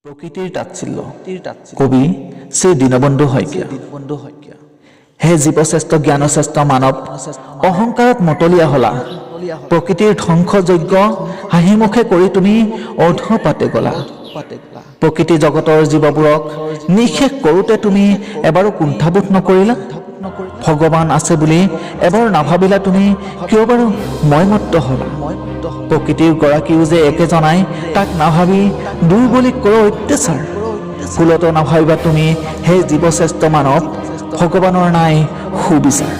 প্ৰকৃতিৰ তাচ্ছিল্য কবি শ্ৰী দীনবন্ধু শইকীয়া। হে জীৱশ্ৰেষ্ঠ জ্ঞানশ্ৰেষ্ঠ মানৱ, অহংকাৰত মতলীয়া হলা, প্ৰকৃতিৰ ধ্বংসযজ্ঞ হাঁহিমুখে কৰি তুমি অধপাতে গলা। প্ৰকৃতি জগতৰ জীৱবোৰক নিশেষ কৰোঁতে তুমি এবাৰো কুণ্ঠাবোধ নকৰিলা। ভগৱান আছে বুলি এবাৰ নাভাবিলা তুমি, কিয় বাৰু মইমত্ত হলা। প্ৰকৃতিৰ গৰাকীও যে একেজনাই, তাক নাভাবি দুৰ্বলীক কৰ অত্যাচাৰ। কুলতো নাভাবিবা তুমি, হে জীৱশ্ৰেষ্ঠ মানৱ, ভগৱানৰ নাই সুবিচাৰ।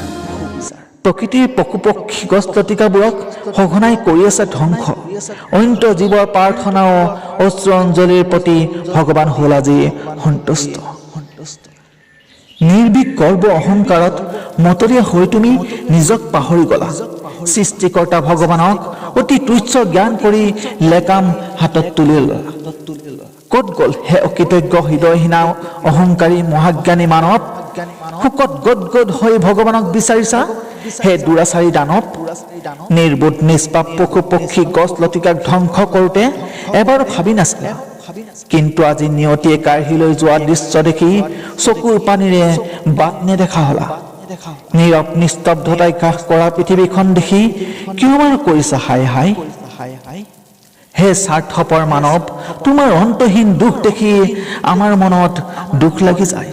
প্ৰকৃতিৰ পশুপক্ষী গছ লতিকাবোৰক সঘনাই কৰি আছে ধ্বংস। অন্ত জীৱৰ প্ৰাৰ্থনাও অশ্ৰু অঞ্জলিৰ প্ৰতি ভগৱান হ'ল আজি সন্তুষ্ট। নিৰ্ভীক গৰ্ব অহংকাৰত মতলীয়া হৈ তুমি নিজক পাহৰি গলা। সৃষ্টিকৰ্তা ভগৱানক অতি তুচ্ছ জ্ঞান কৰি লেকাম হাতত তুলি ললা। ক'ত গ'ল হে অকৃতজ্ঞ হৃদয়হীনা অহংকাৰী মহাজ্ঞানী মানৱ? শোকত গদগদ হৈ ভগৱানক বিচাৰিছা হে দুৰাচাৰী দানৱ। নিৰ্বোধ নিষ্পাপ পশু পক্ষী গছ লতিকাক ধ্বংস কৰোঁতে এবাৰ ভাবি নাছিলা, কিন্তু আজি নিয়তিয়ে কাঢ়ি লৈ যোৱা দৃশ্য দেখি চকুৰ পানীৰে বাট নেদেখা হলা। নীৰৱ নিস্তব্ধতাই গ্ৰাস কৰা পৃথিৱীখন দেখি কিয় বাৰু কৰিছা হাই হাই। হে স্বাৰ্থপৰ মানৱ, তোমাৰ অন্তহীন দুখ দেখি আমাৰ মনত দুখ লাগি যায়।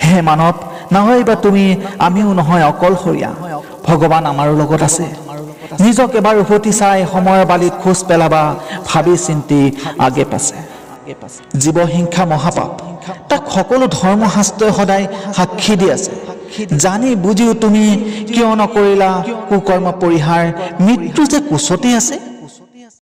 হে মানৱ, নাভাবিবা তুমি আমিও নহয় অকলশৰীয়া, ভগৱান আমাৰো লগত আছে। নিজক এবাৰ উভতি চাই সময়ৰ বালিত খোজ পেলাবা, ভাবি চিন্তি আগে পাছে। জীৱহিংসা মহাপাপ, তাক সকলো ধৰ্মশাস্ত্ৰই সদায় সাক্ষী দি আছে। জানি বুজিও তুমি কিয় নকৰিলা কুকৰ্ম পৰিহাৰ, মৃত্যু যে কোচতে আছে।